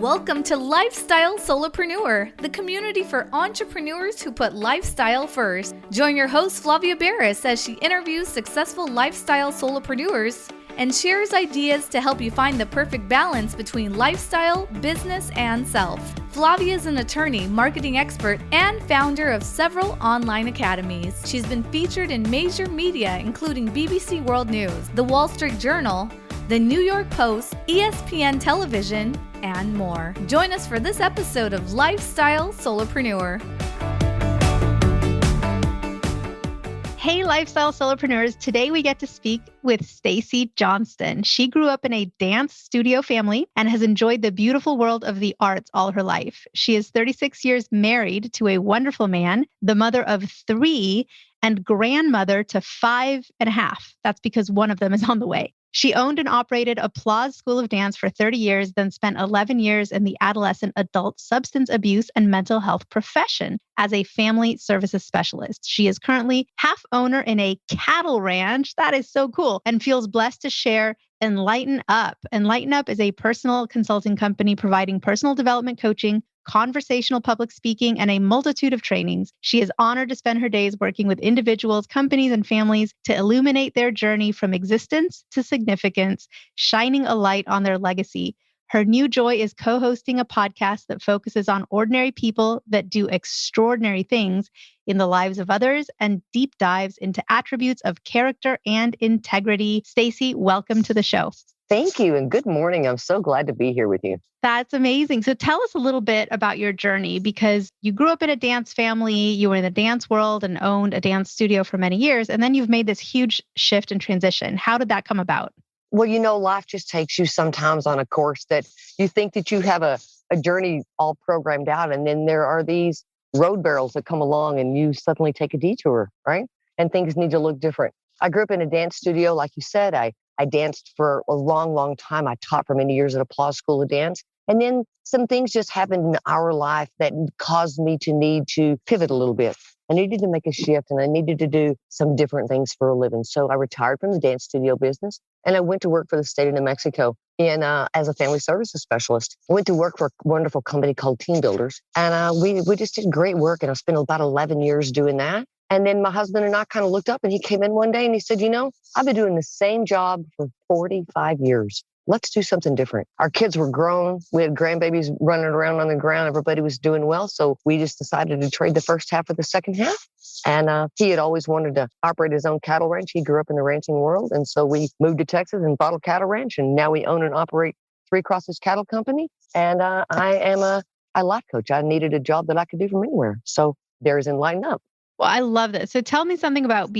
Welcome to Lifestyle Solopreneur, the community for entrepreneurs who put lifestyle first. Join your host Flavia Barris as she interviews successful lifestyle solopreneurs and shares ideas to help you find the perfect balance between lifestyle, business, and self. Flavia is an attorney, marketing expert, and founder of several online academies. She's been featured in major media including BBC World News, The Wall Street Journal, The New York Post, ESPN Television, and more. Join us for this episode of Lifestyle Solopreneur. Hey, Lifestyle Solopreneurs. Today we get to speak with Stacy Johnston. She grew up in a dance studio family and has enjoyed the beautiful world of the arts all her life. She is 36 years married to a wonderful man, the mother of 3, and grandmother to 5.5. That's because one of them is on the way. She owned and operated Applause School of Dance for 30 years, then spent 11 years in the adolescent adult substance abuse and mental health profession as a family services specialist. She is currently half owner in a cattle ranch. That is so cool. And feels blessed to share Enlighten Up. Enlighten Up is a personal consulting company providing personal development coaching, conversational public speaking, and a multitude of trainings. She is honored to spend her days working with individuals, companies, and families to illuminate their journey from existence to significance, shining a light on their legacy. Her new joy is co-hosting a podcast that focuses on ordinary people that do extraordinary things in the lives of others and deep dives into attributes of character and integrity. Stacy, welcome to the show. Thank you and good morning. I'm so glad to be here with you. That's amazing. So tell us a little bit about your journey, because you grew up in a dance family, you were in the dance world and owned a dance studio for many years, and then you've made this huge shift and transition. How did that come about? Well, life just takes you sometimes on a course that you think that you have a journey all programmed out, and then there are these road barrels that come along and you suddenly take a detour, right? And things need to look different. I grew up in a dance studio, like you said. I danced for a long, long time. I taught for many years at Applause School of Dance. And then some things just happened in our life that caused me to need to pivot a little bit. I needed to make a shift and I needed to do some different things for a living. So I retired from the dance studio business and I went to work for the state of New Mexico as a family services specialist. I went to work for a wonderful company called Team Builders. And we just did great work. And I spent about 11 years doing that. And then my husband and I kind of looked up and he came in one day and he said, I've been doing the same job for 45 years. Let's do something different. Our kids were grown. We had grandbabies running around on the ground. Everybody was doing well. So we just decided to trade the first half for the second half. And he had always wanted to operate his own cattle ranch. He grew up in the ranching world. And so we moved to Texas and bought a cattle ranch. And now we own and operate Three Crosses Cattle Company. And I am a life coach. I needed a job that I could do from anywhere. So there's Enlighten Up. Well, I love this. So tell me something about so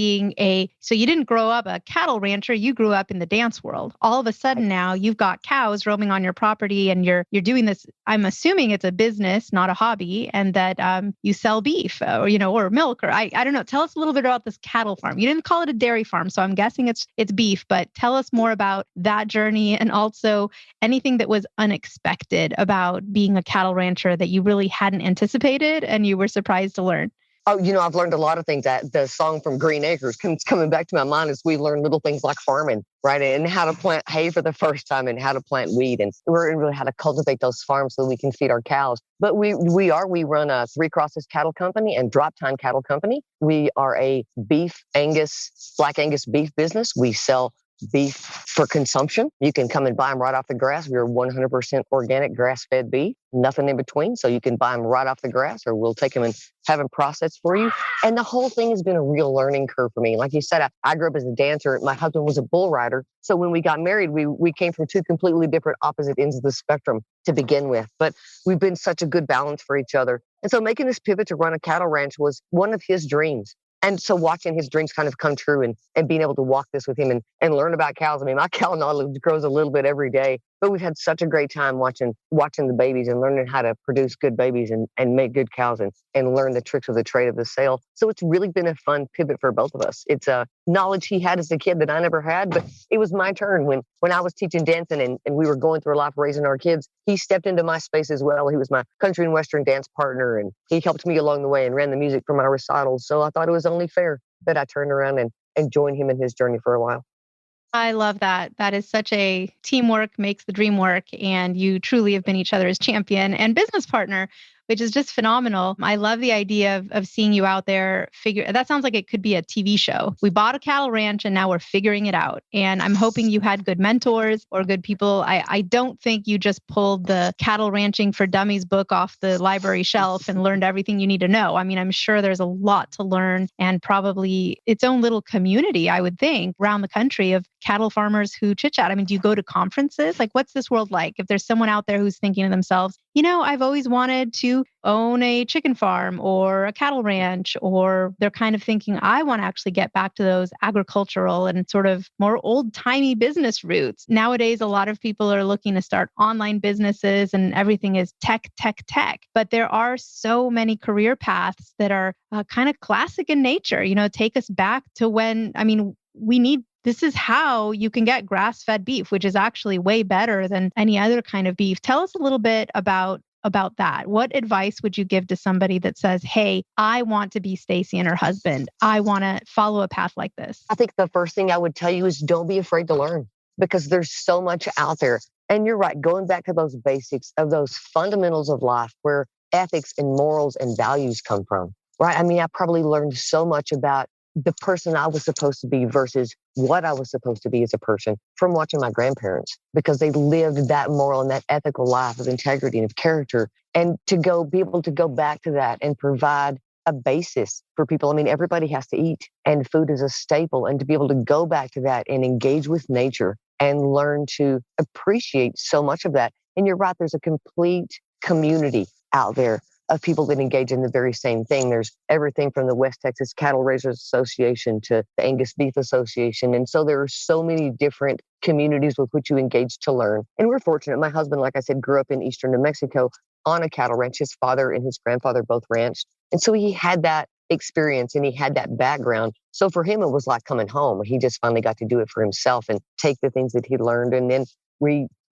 you didn't grow up a cattle rancher, you grew up in the dance world. All of a sudden now you've got cows roaming on your property and you're doing this. I'm assuming it's a business, not a hobby, and that you sell beef or milk, or I don't know. Tell us a little bit about this cattle farm. You didn't call it a dairy farm, so I'm guessing it's beef, but tell us more about that journey and also anything that was unexpected about being a cattle rancher that you really hadn't anticipated and you were surprised to learn. Oh, I've learned a lot of things. That the song from Green Acres coming back to my mind as we learn little things like farming, right? And how to plant hay for the first time and how to plant weed and really how to cultivate those farms so we can feed our cows. But we run a Three Crosses Cattle Company and Drop Time Cattle Company. We are a Black Angus beef business. We sell beef for consumption. You can come and buy them right off the grass. We're 100% organic grass-fed beef, nothing in between. So you can buy them right off the grass or we'll take them and have them processed for you. And the whole thing has been a real learning curve for me. Like you said, I grew up as a dancer. My husband was a bull rider. So when we got married, we came from two completely different opposite ends of the spectrum to begin with. But we've been such a good balance for each other. And so making this pivot to run a cattle ranch was one of his dreams. And so watching his dreams kind of come true and being able to walk this with him and learn about cows. I mean, my cow knowledge grows a little bit every day, but we've had such a great time watching the babies and learning how to produce good babies and make good cows and learn the tricks of the trade of the sale. So it's really been a fun pivot for both of us. It's a knowledge he had as a kid that I never had, but it was my turn when I was teaching dancing and we were going through a life raising our kids. He stepped into my space as well. He was my country and Western dance partner and he helped me along the way and ran the music for my recitals. So I thought it was only fair that I turned around and joined him in his journey for a while. I love that. That is such a teamwork makes the dream work. And you truly have been each other's champion and business partner, which is just phenomenal. I love the idea of seeing you out there figure. That sounds like it could be a TV show. We bought a cattle ranch and now we're figuring it out. And I'm hoping you had good mentors or good people. I don't think you just pulled the Cattle Ranching for Dummies book off the library shelf and learned everything you need to know. I mean, I'm sure there's a lot to learn and probably its own little community, I would think, around the country of cattle farmers who chit chat. I mean, do you go to conferences? Like, what's this world like? If there's someone out there who's thinking to themselves, I've always wanted to own a chicken farm or a cattle ranch, or they're kind of thinking, I want to actually get back to those agricultural and sort of more old timey business roots. Nowadays, a lot of people are looking to start online businesses and everything is tech, tech, tech. But there are so many career paths that are kind of classic in nature, take us back to when, this is how you can get grass-fed beef, which is actually way better than any other kind of beef. Tell us a little bit about that. What advice would you give to somebody that says, hey, I want to be Stacy and her husband. I want to follow a path like this? I think the first thing I would tell you is don't be afraid to learn because there's so much out there. And you're right, going back to those basics of those fundamentals of life where ethics and morals and values come from, right? I mean, I probably learned so much about the person I was supposed to be versus what I was supposed to be as a person from watching my grandparents because they lived that moral and that ethical life of integrity and of character. And to be able to go back to that and provide a basis for people. I mean, everybody has to eat and food is a staple. And to be able to go back to that and engage with nature and learn to appreciate so much of that. And you're right, there's a complete community out there of people that engage in the very same thing. There's everything from the West Texas Cattle Raisers Association to the Angus Beef Association. And so there are so many different communities with which you engage to learn. And we're fortunate. My husband, like I said, grew up in eastern New Mexico on a cattle ranch. His father and his grandfather both ranched. And so he had that experience and he had that background. So for him, it was like coming home. He just finally got to do it for himself and take the things that he learned and then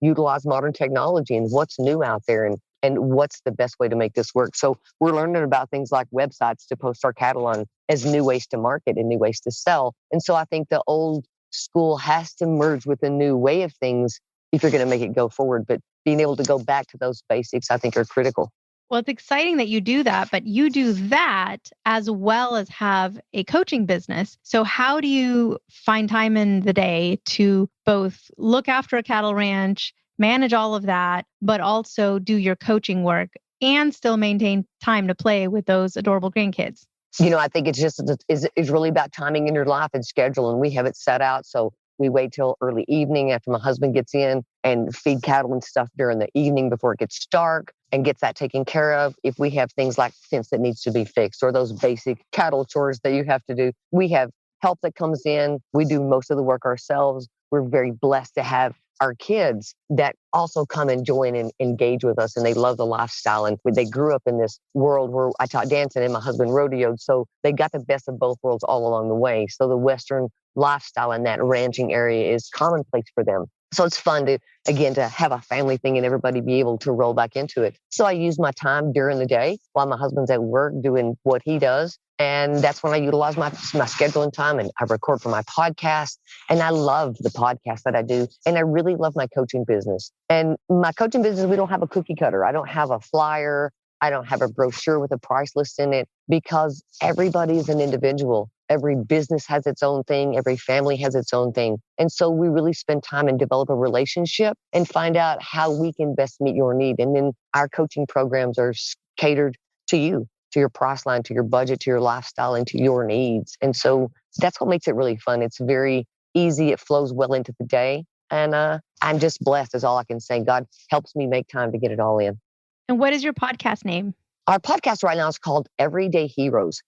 utilize modern technology and what's new out there and what's the best way to make this work. So we're learning about things like websites to post our cattle on as new ways to market and new ways to sell. And so I think the old school has to merge with a new way of things if you're going to make it go forward. But being able to go back to those basics, I think, are critical. Well, it's exciting that you do that, but you do that as well as have a coaching business. So how do you find time in the day to both look after a cattle ranch, manage all of that, but also do your coaching work and still maintain time to play with those adorable grandkids? I think it's really about timing in your life and schedule. And we have it set out. So we wait till early evening after my husband gets in and feed cattle and stuff during the evening before it gets dark and gets that taken care of. If we have things like fence that needs to be fixed or those basic cattle chores that you have to do, we have help that comes in. We do most of the work ourselves. We're very blessed to have our kids that also come and join and engage with us, and they love the lifestyle. And they grew up in this world where I taught dancing and my husband rodeoed, so they got the best of both worlds all along the way. So the Western lifestyle in that ranching area is commonplace for them. So it's fun to have a family thing and everybody be able to roll back into it. So I use my time during the day while my husband's at work doing what he does. And that's when I utilize my scheduling time and I record for my podcast. And I love the podcast that I do. And I really love my coaching business. And my coaching business, we don't have a cookie cutter. I don't have a flyer. I don't have a brochure with a price list in it because everybody is an individual. Every business has its own thing. Every family has its own thing. And so we really spend time and develop a relationship and find out how we can best meet your need. And then our coaching programs are catered to you, to your price line, to your budget, to your lifestyle, and to your needs. And so that's what makes it really fun. It's very easy. It flows well into the day. And I'm just blessed is all I can say. God helps me make time to get it all in. And what is your podcast name? Our podcast right now is called Everyday Heroes.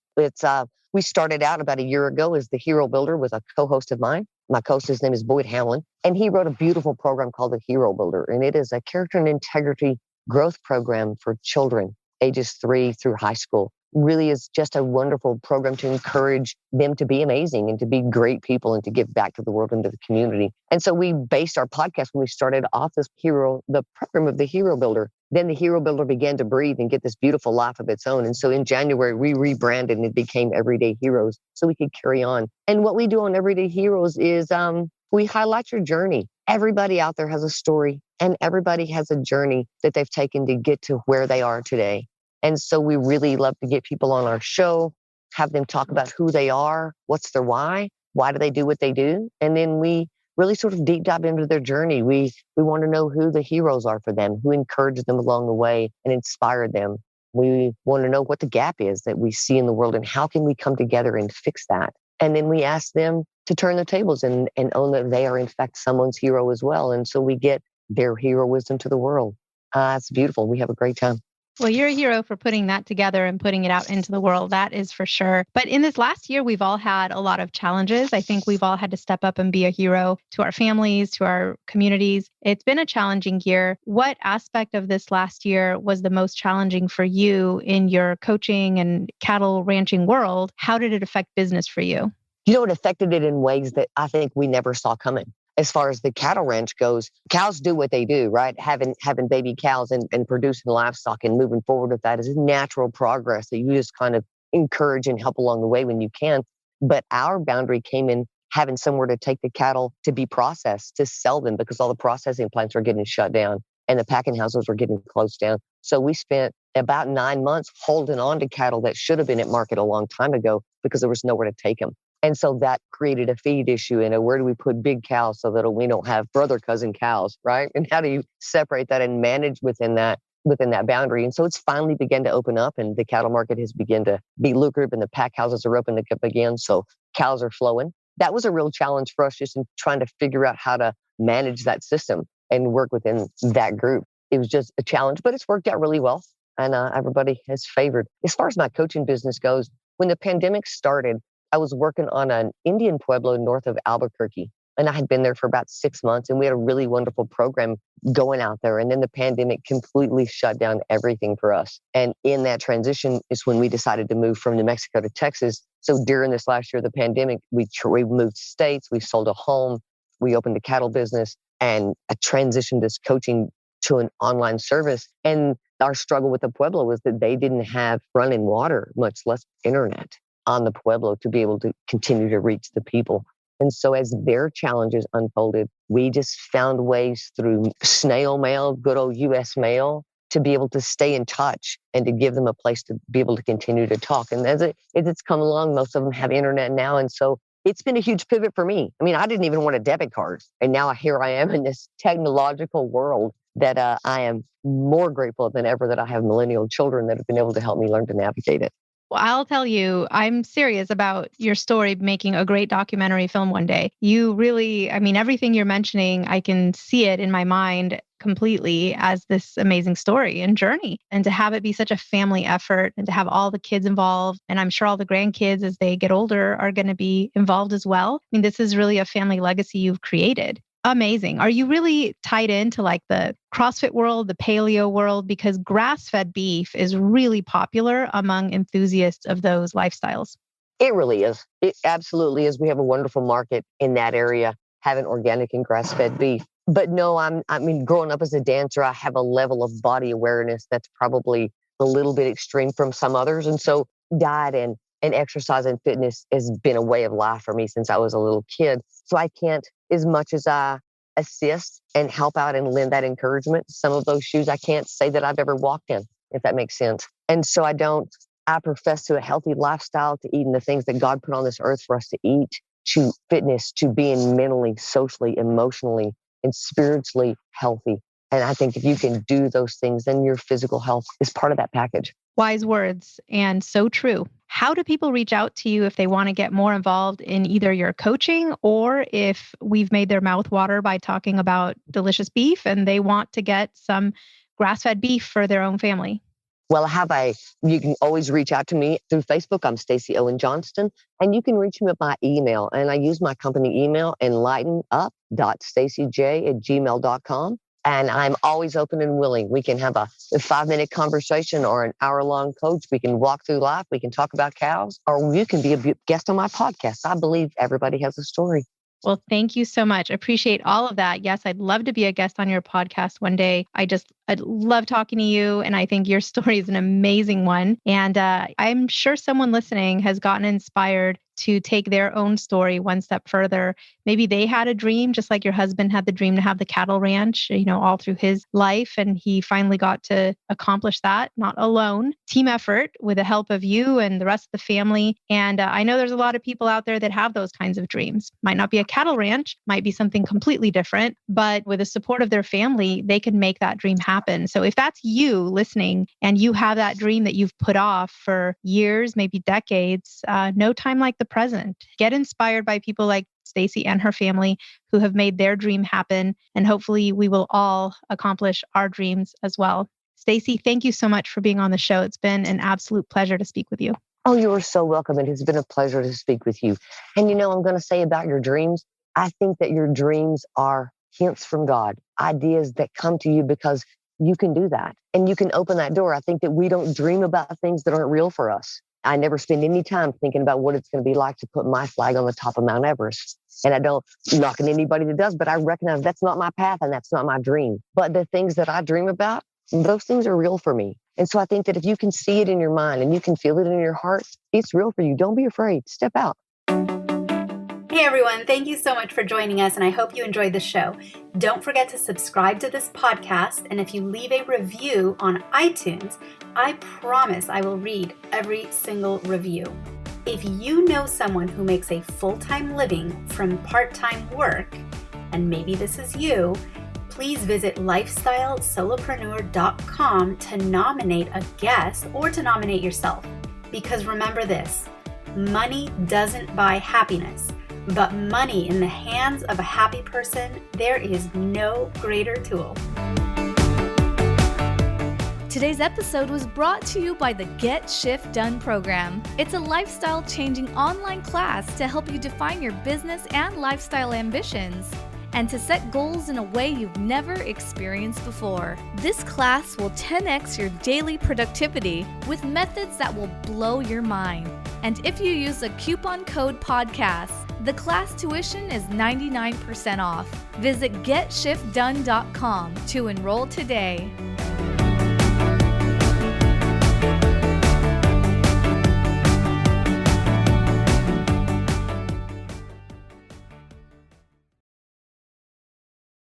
We started out about a year ago as the Hero Builder with a co-host of mine. My co-host, his name is Boyd Hamlin, and he wrote a beautiful program called the Hero Builder. And it is a character and integrity growth program for children ages 3 through high school. Really is just a wonderful program to encourage them to be amazing and to be great people and to give back to the world and to the community. And so we based our podcast when we started off the program of the Hero Builder. Then the Hero Builder began to breathe and get this beautiful life of its own. And so in January, we rebranded and it became Everyday Heroes so we could carry on. And what we do on Everyday Heroes is We highlight your journey. Everybody out there has a story, and everybody has a journey that they've taken to get to where they are today. And so we really love to get people on our show, have them talk about who they are, what's their why do they do what they do? And then we really sort of deep dive into their journey. We want to know who the heroes are for them, who encouraged them along the way and inspired them. We want to know what the gap is that we see in the world and how can we come together and fix that. And then we ask them to turn the tables and own that they are in fact someone's hero as well. And so we get their hero wisdom to the world. It's beautiful. We have a great time. Well, you're a hero for putting that together and putting it out into the world. That is for sure. But in this last year, we've all had a lot of challenges. I think we've all had to step up and be a hero to our families, to our communities. It's been a challenging year. What aspect of this last year was the most challenging for you in your coaching and cattle ranching world? How did it affect business for you? You know, it affected it in ways that I think we never saw coming. As far as the cattle ranch goes, cows do what they do, right? Having baby cows and producing livestock and moving forward with that is a natural progress that you just kind of encourage and help along the way when you can. But our boundary came in having somewhere to take the cattle to be processed, to sell them, because all the processing plants were getting shut down and the packing houses were getting closed down. So we spent about 9 months holding on to cattle that should have been at market a long time ago because there was nowhere to take them. And so that created a feed issue and where do we put big cows so that we don't have brother cousin cows, right? And how do you separate that and manage within that boundary? And so it's finally begun to open up and the cattle market has begun to be lucrative and the pack houses are opening up again. So cows are flowing. That was a real challenge for us just in trying to figure out how to manage that system and work within that group. It was just a challenge, but it's worked out really well. And everybody has favored. As far as my coaching business goes, when the pandemic started, I was working on an Indian pueblo north of Albuquerque, and I had been there for about 6 months, and we had a really wonderful program going out there. And then the pandemic completely shut down everything for us. And in that transition is when we decided to move from New Mexico to Texas. So during this last year of the pandemic, we moved states, we sold a home, we opened a cattle business, and I transitioned this coaching to an online service. And our struggle with the pueblo was that they didn't have running water, much less internet on the pueblo to be able to continue to reach the people. And so as their challenges unfolded, we just found ways through snail mail, good old US mail, to be able to stay in touch and to give them a place to be able to continue to talk. And as it's come along, most of them have internet now. And so it's been a huge pivot for me. I mean, I didn't even want a debit card. And now here I am in this technological world that I am more grateful than ever that I have millennial children that have been able to help me learn to navigate it. Well, I'll tell you, I'm serious about your story making a great documentary film one day. You really, I mean, everything you're mentioning, I can see it in my mind completely as this amazing story and journey. And to have it be such a family effort and to have all the kids involved, and I'm sure all the grandkids as they get older are going to be involved as well. I mean, this is really a family legacy you've created. Amazing. Are you really tied into like the CrossFit world, the paleo world? Because grass-fed beef is really popular among enthusiasts of those lifestyles. It really is. It absolutely is. We have a wonderful market in that area, having organic and grass-fed beef. But no, I mean, growing up as a dancer, I have a level of body awareness that's probably a little bit extreme from some others. And so diet and exercise and fitness has been a way of life for me since I was a little kid. So I can't, as much as I assist and help out and lend that encouragement, some of those shoes I can't say that I've ever walked in, if that makes sense. And so I profess to a healthy lifestyle, to eating the things that God put on this earth for us to eat, to fitness, to being mentally, socially, emotionally, and spiritually healthy. And I think if you can do those things, then your physical health is part of that package. Wise words and so true. How do people reach out to you if they want to get more involved in either your coaching or if we've made their mouth water by talking about delicious beef and they want to get some grass-fed beef for their own family? Well, you can always reach out to me through Facebook. I'm Stacy Owen Johnston, and you can reach me at my email. And I use my company email, enlightenup.stacyj@gmail.com. And I'm always open and willing. We can have a 5-minute conversation or an hour-long coach. We can walk through life. We can talk about cows, or you can be a guest on my podcast. I believe everybody has a story. Well, thank you so much. Appreciate all of that. Yes, I'd love to be a guest on your podcast one day. I'd love talking to you. And I think your story is an amazing one. And I'm sure someone listening has gotten inspired to take their own story one step further. Maybe they had a dream, just like your husband had the dream to have the cattle ranch, all through his life. And he finally got to accomplish that, not alone. Team effort with the help of you and the rest of the family. And I know there's a lot of people out there that have those kinds of dreams. Might not be a cattle ranch, might be something completely different, but with the support of their family, they can make that dream happen. So if that's you listening and you have that dream that you've put off for years, maybe decades, no time like the present. Get inspired by people like Stacy and her family who have made their dream happen. And hopefully we will all accomplish our dreams as well. Stacy, thank you so much for being on the show. It's been an absolute pleasure to speak with you. Oh, you are so welcome. It has been a pleasure to speak with you. And I'm going to say about your dreams, I think that your dreams are hints from God, ideas that come to you because you can do that. And you can open that door. I think that we don't dream about things that aren't real for us. I never spend any time thinking about what it's going to be like to put my flag on the top of Mount Everest. And I don't knock on anybody that does, but I recognize that's not my path and that's not my dream. But the things that I dream about, those things are real for me. And so I think that if you can see it in your mind and you can feel it in your heart, it's real for you. Don't be afraid. Step out. Hey everyone, thank you so much for joining us, and I hope you enjoyed the show. Don't forget to subscribe to this podcast, and if you leave a review on iTunes, I promise I will read every single review. If you know someone who makes a full-time living from part-time work, and maybe this is you, please visit lifestylesolopreneur.com to nominate a guest or to nominate yourself. Because remember this, money doesn't buy happiness. But money in the hands of a happy person, there is no greater tool. Today's episode was brought to you by the Get Shift Done program. It's a lifestyle-changing online class to help you define your business and lifestyle ambitions and to set goals in a way you've never experienced before. This class will 10x your daily productivity with methods that will blow your mind. And if you use a coupon code podcast, the class tuition is 99% off. Visit GetShiftDone.com to enroll today.